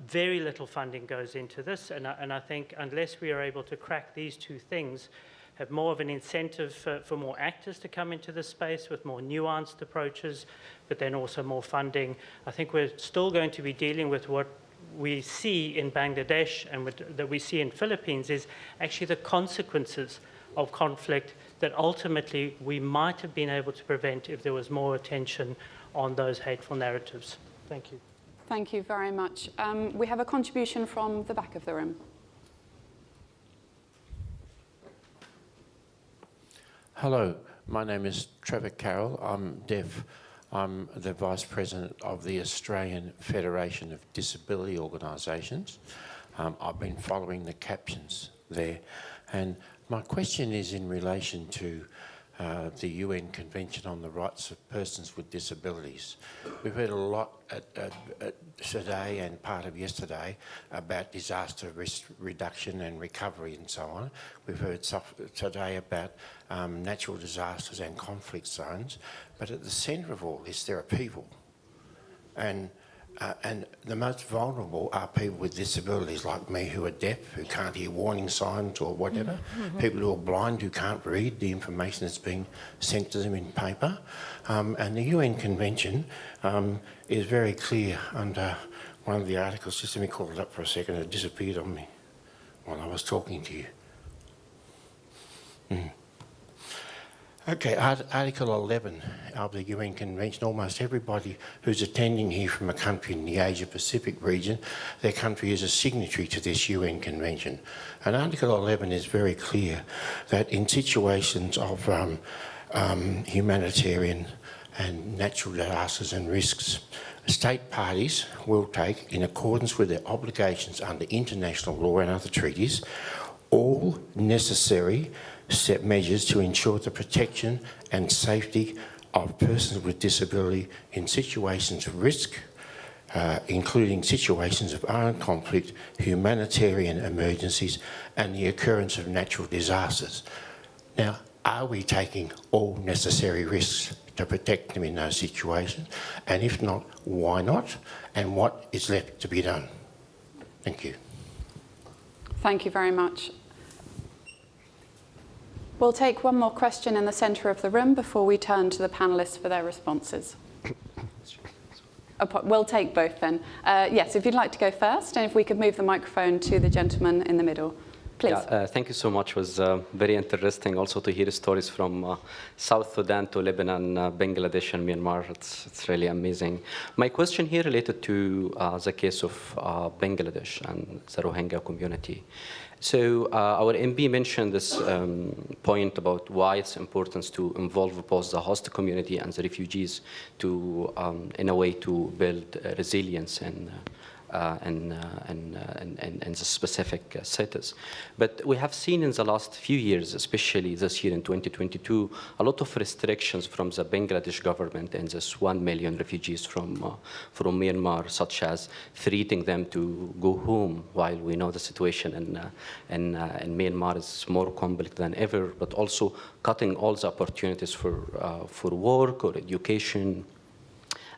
Speaker 6: Very little funding goes into this, and I think unless we are able to crack these two things, have more of an incentive for more actors to come into this space with more nuanced approaches, but then also more funding, I think we're still going to be dealing with what we see in Bangladesh and that we see in Philippines is actually the consequences of conflict that ultimately we might have been able to prevent if there was more attention on those hateful narratives. Thank you.
Speaker 1: Thank you very much. We have a contribution from the back of the room.
Speaker 7: Hello, my name is Trevor Carroll. I'm deaf. I'm the Vice President of the Australian Federation of Disability Organisations. I've been following the captions there. And my question is in relation to the UN Convention on the Rights of Persons with Disabilities. We've heard a lot today and part of yesterday about disaster risk reduction and recovery and so on. We've heard stuff today about natural disasters and conflict zones, but at the centre of all this there are people. And the most vulnerable are people with disabilities like me who are deaf, who can't hear warning signs or whatever, people who are blind, who can't read the information that's being sent to them in paper. And the UN Convention is very clear under one of the articles. Just let me call it up for a second, it disappeared on me while I was talking to you. Okay, Article 11 of the UN Convention, almost everybody who's attending here from a country in the Asia-Pacific region, their country is a signatory to this UN Convention. And Article 11 is very clear that in situations of humanitarian and natural disasters and risks, state parties will take, in accordance with their obligations under international law and other treaties, all necessary set measures to ensure the protection and safety of persons with disability in situations of risk, including situations of armed conflict, humanitarian emergencies, and the occurrence of natural disasters. Now, are we taking all necessary risks to protect them in those situations? And if not, why not? And what is left to be done? Thank you.
Speaker 1: Thank you very much. We'll take one more question in the centre of the room before we turn to the panellists for their responses. We'll take both then. Yes, if you'd like to go first, and if we could move the microphone to the gentleman in the middle. Please.
Speaker 8: Yeah, thank you so much. It was very interesting also to hear stories from South Sudan to Lebanon, Bangladesh and Myanmar. It's really amazing. My question here related to the case of Bangladesh and the Rohingya community. So our MB mentioned this point about why it's important to involve both the host community and the refugees to, in a way, to build resilience and the specific cities. But we have seen in the last few years, especially this year in 2022, a lot of restrictions from the Bangladesh government and this 1 million refugees from Myanmar, such as threatening them to go home, while we know the situation in Myanmar is more complex than ever, but also cutting all the opportunities for work or education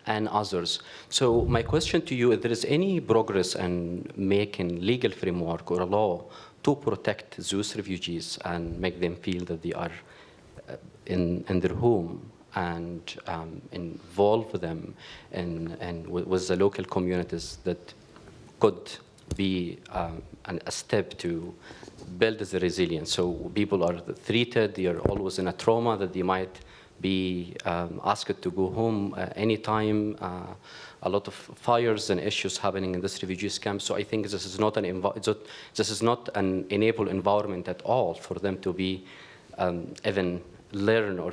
Speaker 8: and others. So my question to you, if there is any progress in making legal framework or a law to protect those refugees and make them feel that they are in their home, and involve them with the local communities, that could be a step to build the resilience. So people are treated, they are always in a trauma that they might be asked to go home anytime. A lot of fires and issues happening in this refugees camp. So I think this is not an enable environment at all for them to be even learn or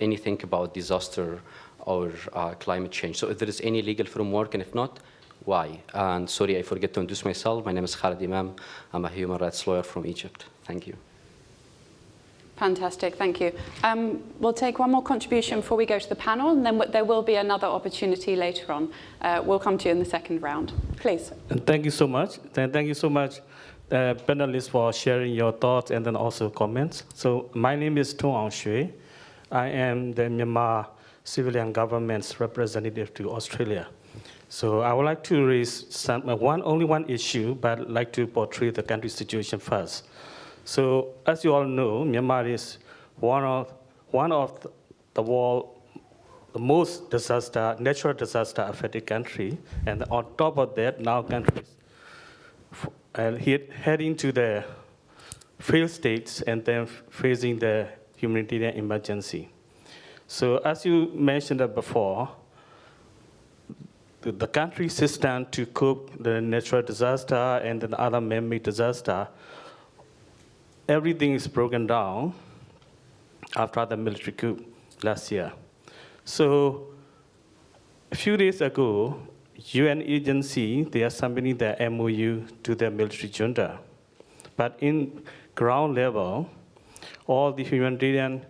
Speaker 8: anything about disaster or climate change. So if there is any legal framework, and if not, why? And sorry, I forget to introduce myself. My name is Khalid Imam. I'm a human rights lawyer from Egypt. Thank you.
Speaker 1: Fantastic, thank you. We'll take one more contribution before we go to the panel, and then there will be another opportunity later on. We'll come to you in the second round. Please.
Speaker 9: And thank you so much. Thank you so much, panelists, for sharing your thoughts and then also comments. So my name is Tung Aung Shui. I am the Myanmar civilian government's representative to Australia. So I would like to raise only one issue, but I'd like to portray the country's situation first. So as you all know, Myanmar is one of the world's most natural disaster affected country, and on top of that, now countries heading to the failed states and then facing the humanitarian emergency. So as you mentioned before, the country system to cope the natural disaster and then other man-made disaster, everything is broken down after the military coup last year. So a few days ago, UN agency, they are submitting the MOU to the military junta. But in ground level, all the humanitarian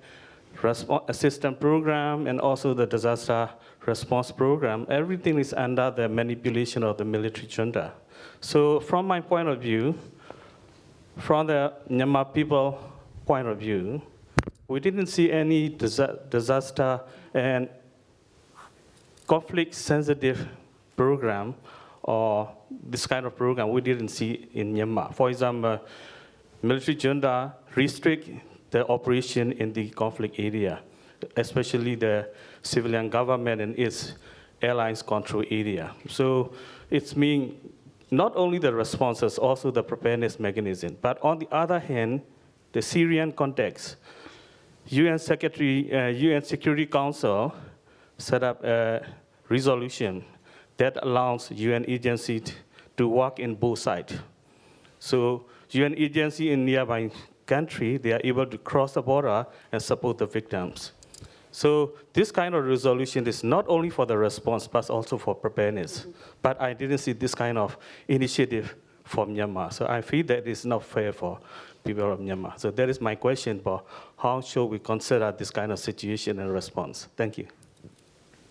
Speaker 9: assistance program and also the disaster response program, everything is under the manipulation of the military junta. So from my point of view, from the Myanmar people point of view, we didn't see any disaster and conflict-sensitive program or this kind of program we didn't see in Myanmar. For example, military junta restrict the operation in the conflict area, especially the civilian government and its allies control area. So it's mean not only the responses, also the preparedness mechanism. But on the other hand, the Syrian context, UN Security Council set up a resolution that allows UN agency to work in both sides. So UN agency in nearby country, they are able to cross the border and support the victims. So this kind of resolution is not only for the response, but also for preparedness. But I didn't see this kind of initiative from Myanmar. So I feel that it's not fair for people of Myanmar. So that is my question for how should we consider this kind of situation and response? Thank you.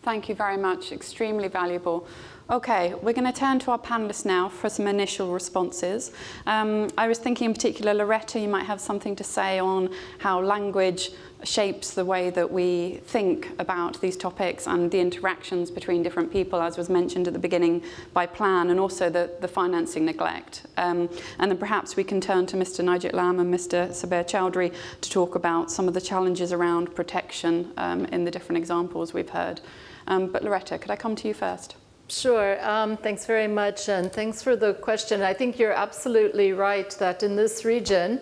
Speaker 1: Thank you very much, extremely valuable. Okay, we're going to turn to our panelists now for some initial responses. I was thinking in particular, Loretta, you might have something to say on how language shapes the way that we think about these topics and the interactions between different people, as was mentioned at the beginning by Plan, and also the financing neglect. And then perhaps we can turn to Mr. Nigel Lam and Mr. Saber Chowdhury to talk about some of the challenges around protection in the different examples we've heard. But Loretta, could I come to you first?
Speaker 2: Sure. Thanks very much, and thanks for the question. I think you're absolutely right that in this region,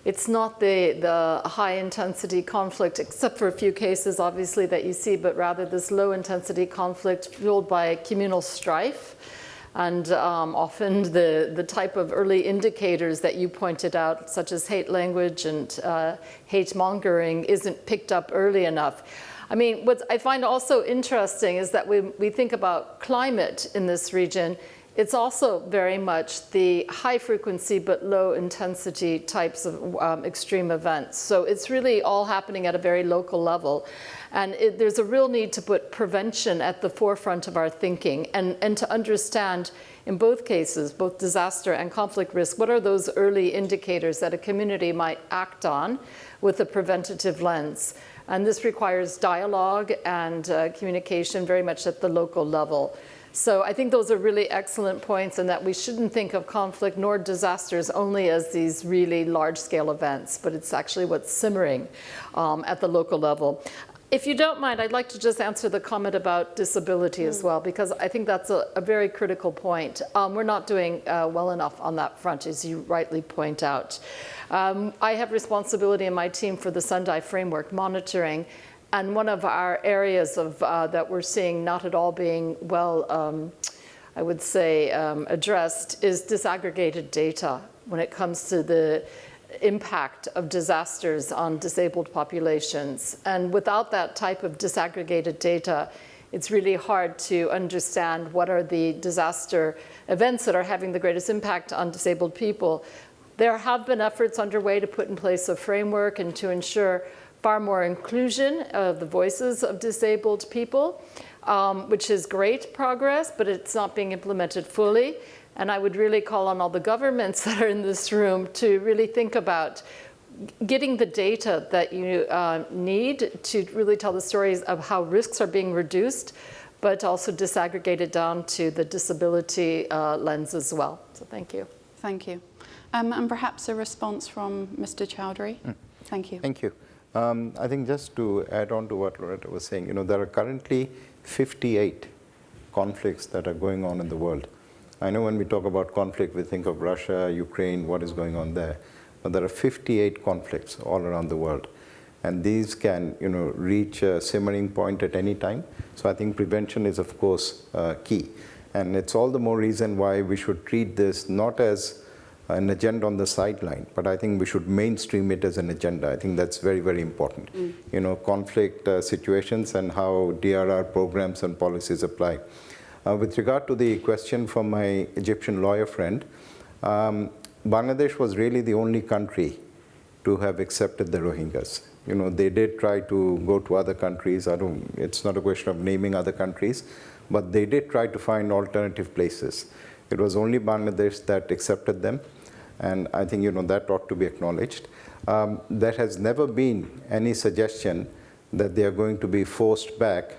Speaker 2: it's not the high-intensity conflict, except for a few cases, obviously, that you see, but rather this low-intensity conflict fueled by communal strife. And often the type of early indicators that you pointed out, such as hate language and hate-mongering, isn't picked up early enough. I mean, what I find also interesting is that when we think about climate in this region, it's also very much the high frequency but low intensity types of extreme events. So it's really all happening at a very local level. And there's a real need to put prevention at the forefront of our thinking and to understand in both cases, both disaster and conflict risk, what are those early indicators that a community might act on with a preventative lens. And this requires dialogue and communication very much at the local level. So I think those are really excellent points, and that we shouldn't think of conflict nor disasters only as these really large-scale events, but it's actually what's simmering at the local level. If you don't mind, I'd like to just answer the comment about disability as well, because I think that's a very critical point. We're not doing well enough on that front, as you rightly point out. I have responsibility in my team for the Sendai framework monitoring, and one of our areas of that we're seeing not at all being well, I would say, addressed is disaggregated data when it comes to the impact of disasters on disabled populations. And without that type of disaggregated data, it's really hard to understand what are the disaster events that are having the greatest impact on disabled people. There have been efforts underway to put in place a framework and to ensure far more inclusion of the voices of disabled people, which is great progress, but it's not being implemented fully. And I would really call on all the governments that are in this room to really think about getting the data that you need to really tell the stories of how risks are being reduced, but also disaggregate it down to the disability lens as well. So thank you.
Speaker 1: Thank you. And perhaps a response from Mr. Chowdhury. Thank you.
Speaker 4: Thank you. I think just to add on to what Loretta was saying, there are currently 58 conflicts that are going on in the world. I know when we talk about conflict, we think of Russia, Ukraine, what is going on there. But there are 58 conflicts all around the world. And these can, reach a simmering point at any time. So I think prevention is, of course, key. And it's all the more reason why we should treat this not as an agenda on the sideline, but I think we should mainstream it as an agenda. I think that's very, very important. Conflict situations and how DRR programs and policies apply. With regard to the question from my Egyptian lawyer friend, Bangladesh was really the only country to have accepted the Rohingyas. They did try to go to other countries. It's not a question of naming other countries, but they did try to find alternative places. It was only Bangladesh that accepted them, and I think that ought to be acknowledged. There has never been any suggestion that they are going to be forced back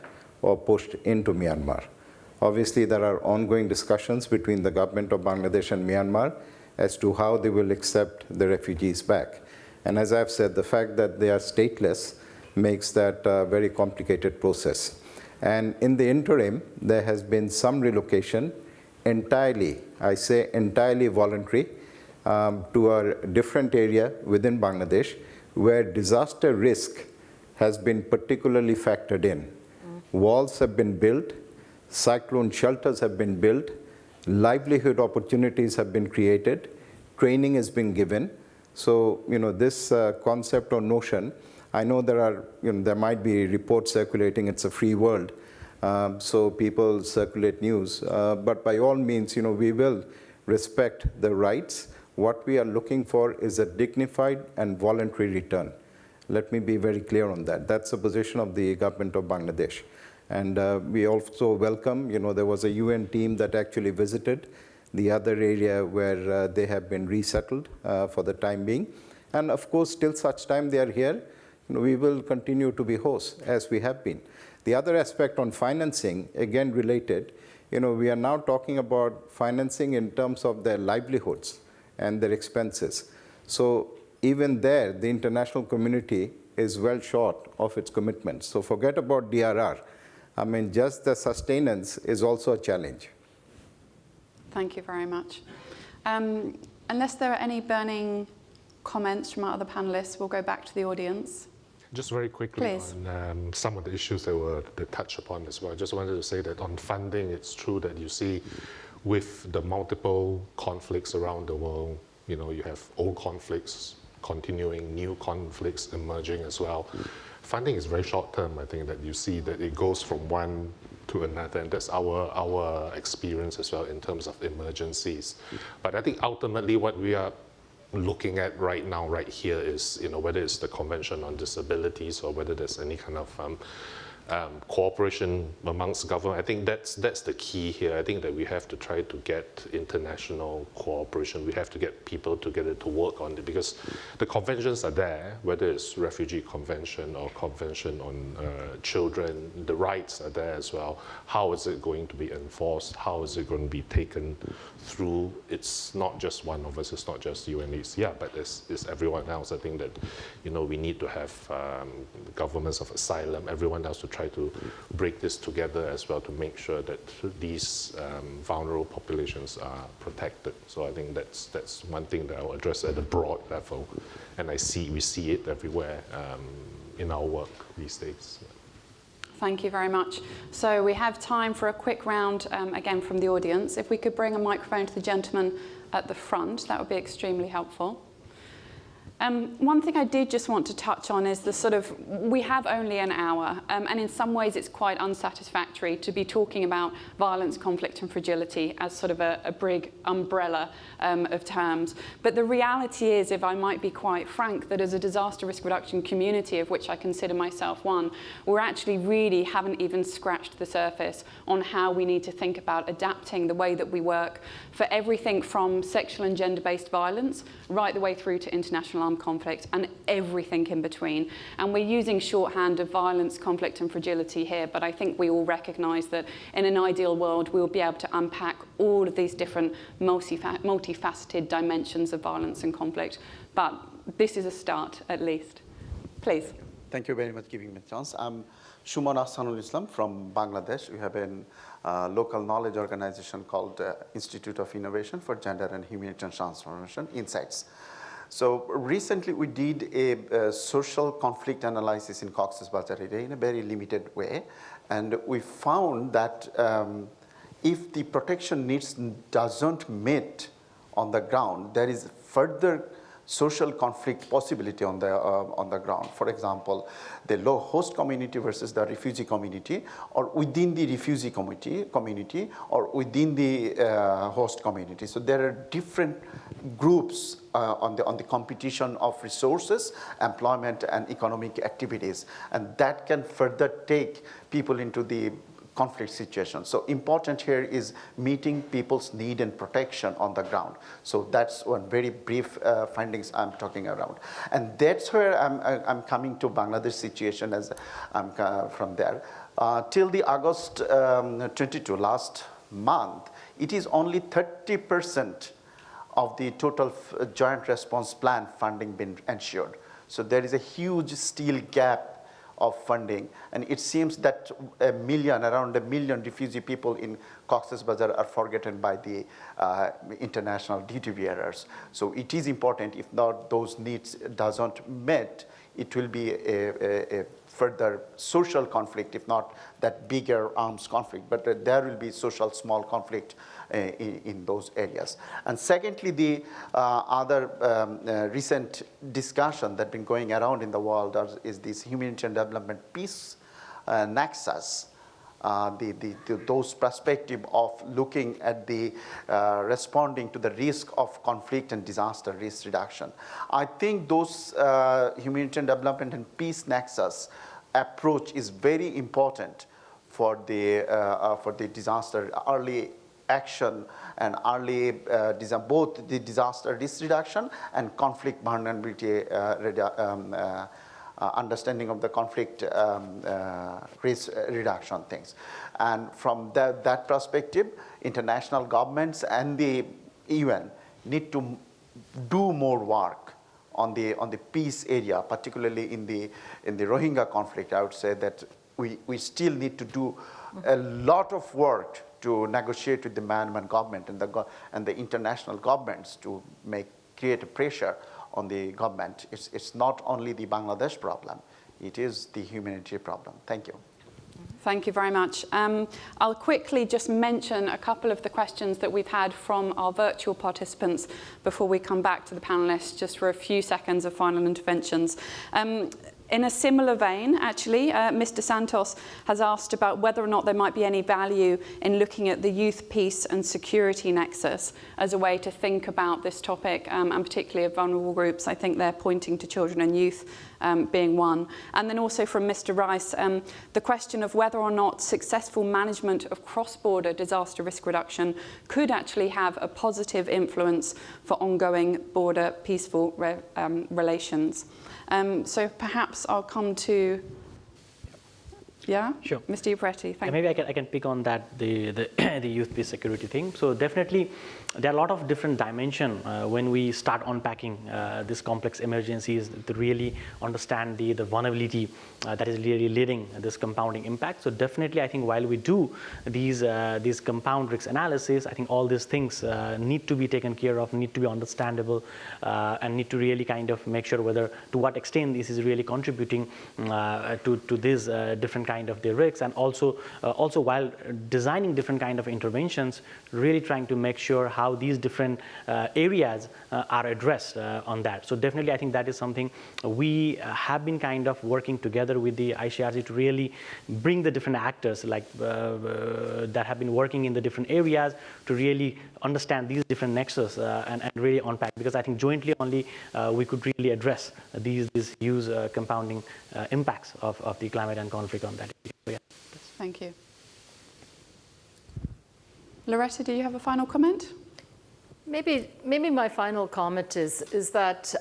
Speaker 4: or pushed into Myanmar. Obviously, there are ongoing discussions between the government of Bangladesh and Myanmar as to how they will accept the refugees back. And as I've said, the fact that they are stateless makes that a very complicated process. And in the interim, there has been some relocation, entirely, I say entirely voluntary, to a different area within Bangladesh where disaster risk has been particularly factored in. Walls have been built, cyclone shelters have been built, livelihood opportunities have been created, training has been given. So, this concept or notion, I know there might be reports circulating, it's a free world, so people circulate news, but by all means, we will respect the rights. What we are looking for is a dignified and voluntary return. Let me be very clear on that. That's the position of the government of Bangladesh. And we also welcome, there was a UN team that actually visited the other area where they have been resettled for the time being. And of course, till such time they are here, we will continue to be hosts as we have been. The other aspect on financing, again related, we are now talking about financing in terms of their livelihoods and their expenses. So even there, the international community is well short of its commitments. So forget about DRR. Just the sustenance is also a challenge.
Speaker 1: Thank you very much. Unless there are any burning comments from our other panelists, we'll go back to the audience.
Speaker 3: Just very quickly
Speaker 1: Please.
Speaker 3: on some of the issues that touched upon as well. I just wanted to say that on funding, it's true that you see with the multiple conflicts around the world, you have old conflicts continuing, new conflicts emerging as well. Funding is very short term. I think that you see that it goes from one to another, and that's our experience as well in terms of emergencies. But I think ultimately what we are looking at right now, right here, is whether it's the Convention on Disabilities or whether there's any kind of cooperation amongst government. I think that's the key here. I think that we have to try to get international cooperation. We have to get people together to work on it, because the conventions are there, whether it's Refugee Convention or Convention on Children, the rights are there as well. How is it going to be enforced? How is it going to be taken through? It's not just one of us, it's not just UNHCR, but it's everyone else. I think that we need to have governments of asylum, everyone else to try to break this together as well to make sure that these vulnerable populations are protected. So I think that's one thing that I'll address at a broad level, and we see it everywhere in our work these days.
Speaker 1: Thank you very much. So we have time for a quick round again from the audience. If we could bring a microphone to the gentleman at the front, that would be extremely helpful. One thing I did just want to touch on is the sort of, we have only an hour, and in some ways it's quite unsatisfactory to be talking about violence, conflict and fragility as sort of a big umbrella of terms. But the reality is, if I might be quite frank, that as a disaster risk reduction community, of which I consider myself one, we're actually really haven't even scratched the surface on how we need to think about adapting the way that we work for everything from sexual and gender-based violence right the way through to international armed conflict and everything in between. And we're using shorthand of violence, conflict and fragility here, but I think we all recognise that in an ideal world we'll be able to unpack all of these different multifaceted dimensions of violence and conflict. But this is a start, at least. Please.
Speaker 10: Thank you very much for giving me a chance. I'm Shuman Ahsanul Islam from Bangladesh. We have a local knowledge organization called Institute of Innovation for Gender and Humanitarian Transformation, INSIGHTS. So recently we did a social conflict analysis in Cox's Bazar area in a very limited way. And we found that if the protection needs doesn't meet on the ground, there is further social conflict possibility on the ground. For example, the low host community versus the refugee community, or within the refugee community or within the host community. So there are different groups on the competition of resources, employment and economic activities, and that can further take people into the conflict situation. So important here is meeting people's need and protection on the ground. So that's one very brief findings I'm talking around. And that's where I'm coming to Bangladesh situation as I'm from there. Till the August 22, last month, it is only 30% of the total joint response plan funding been ensured. So there is a huge still gap of funding, and it seems that around a million refugee people in Cox's Bazar are forgotten by the international duty bearers. So it is important, if not those needs doesn't met, it will be a further social conflict, if not that bigger arms conflict, but there will be social small conflict in those areas. And secondly, the other recent discussion that's been going around in the world is this humanitarian development peace nexus. Those perspective of looking at the responding to the risk of conflict and disaster risk reduction. I think those humanitarian development and peace nexus approach is very important for the disaster early action and early both the disaster risk reduction and conflict vulnerability understanding of the conflict risk reduction things. And from that perspective, international governments and the UN need to do more work on the peace area, particularly in the Rohingya conflict. I would say that we still need to do a lot of work to negotiate with the Myanmar government and the international governments to create a pressure on the government. It's not only the Bangladesh problem, it is the humanitarian problem. Thank you.
Speaker 1: Thank you very much. I'll quickly just mention a couple of the questions that we've had from our virtual participants before we come back to the panellists, just for a few seconds of final interventions. In a similar vein, actually, Mr. Santos has asked about whether or not there might be any value in looking at the youth, peace and security nexus as a way to think about this topic, and particularly of vulnerable groups. I think they're pointing to children and youth being one. And then also from Mr. Rice, the question of whether or not successful management of cross-border disaster risk reduction could actually have a positive influence for ongoing border peaceful relations. So perhaps I'll come to, yeah?
Speaker 5: Sure.
Speaker 1: Mr. Upreti, thank you.
Speaker 5: Maybe I can pick on that, the youth peace security thing. So definitely there are a lot of different dimensions when we start unpacking these complex emergencies to really understand the vulnerability that is really leading this compounding impact. So definitely, I think while we do these compound risk analysis, I think all these things need to be taken care of, need to be understandable, and need to really kind of make sure whether to what extent this is really contributing to these different kind of the risks, and also while designing different kind of interventions, really trying to make sure how these different areas are addressed on that. So definitely, I think that is something we have been kind of working together with the ICRC to really bring the different actors like that have been working in the different areas to really understand these different nexus and really unpack, because I think jointly only we could really address these huge compounding impacts of the climate and conflict on that area. So, yeah,
Speaker 1: thank you. Loretta, do you have a final comment?
Speaker 2: Maybe my final comment is that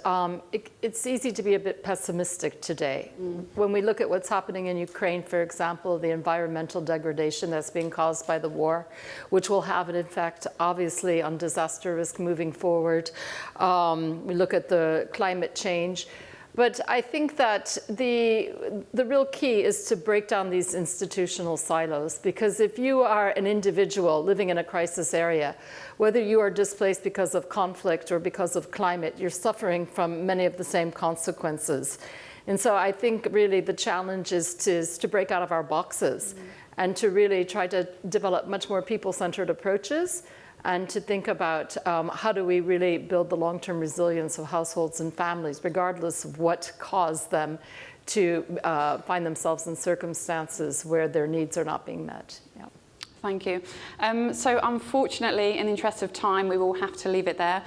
Speaker 2: it's easy to be a bit pessimistic today. When we look at what's happening in Ukraine, for example, the environmental degradation that's being caused by the war, which will have an effect, obviously, on disaster risk moving forward. We look at the climate change. But I think that the real key is to break down these institutional silos, because if you are an individual living in a crisis area, whether you are displaced because of conflict or because of climate, you're suffering from many of the same consequences. And so I think really the challenge is to break out of our boxes and to really try to develop much more people-centered approaches, and to think about how do we really build the long-term resilience of households and families, regardless of what caused them to find themselves in circumstances where their needs are not being met. Yeah.
Speaker 1: Thank you. So unfortunately, in the interest of time, we will have to leave it there.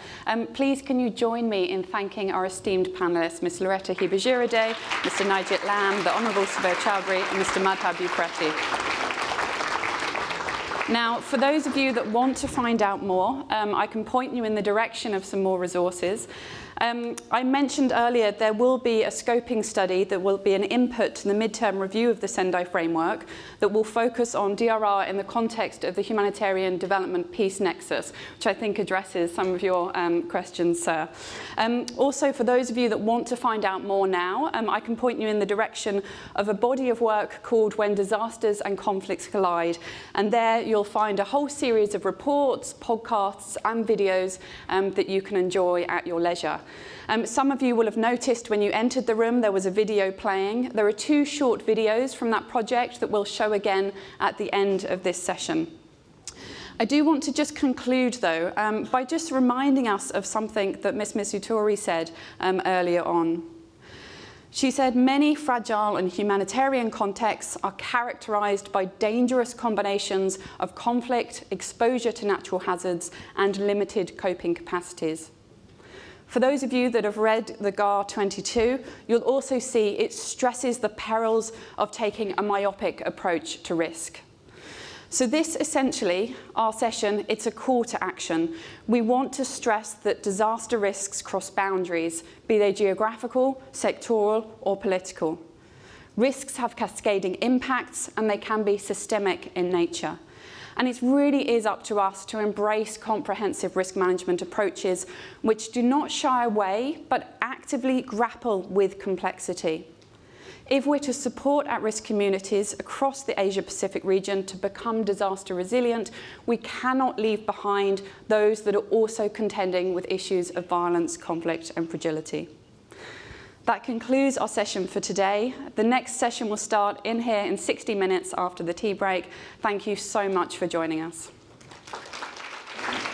Speaker 1: Please, can you join me in thanking our esteemed panellists, Ms. Loretta Hiba-Girardet, Mr. Nigel Lamb, the Honourable Subir Chowdhury, and Mr. Madhav Upreti. Now, for those of you that want to find out more, I can point you in the direction of some more resources. I mentioned earlier there will be a scoping study that will be an input to the midterm review of the Sendai framework that will focus on DRR in the context of the humanitarian development peace nexus, which I think addresses some of your questions, sir. Also, for those of you that want to find out more now, I can point you in the direction of a body of work called When Disasters and Conflicts Collide. And there you'll find a whole series of reports, podcasts, and videos that you can enjoy at your leisure. Some of you will have noticed when you entered the room there was a video playing. There are 2 short videos from that project that we'll show again at the end of this session. I do want to just conclude, though, by just reminding us of something that Ms. Misutori said earlier on. She said many fragile and humanitarian contexts are characterized by dangerous combinations of conflict, exposure to natural hazards, and limited coping capacities. For those of you that have read the GAR 22, you'll also see it stresses the perils of taking a myopic approach to risk. So this essentially, our session, it's a call to action. We want to stress that disaster risks cross boundaries, be they geographical, sectoral, or political. Risks have cascading impacts, and they can be systemic in nature. And it really is up to us to embrace comprehensive risk management approaches which do not shy away, but actively grapple with complexity. If we're to support at-risk communities across the Asia-Pacific region to become disaster resilient, we cannot leave behind those that are also contending with issues of violence, conflict, and fragility. That concludes our session for today. The next session will start in here in 60 minutes after the tea break. Thank you so much for joining us.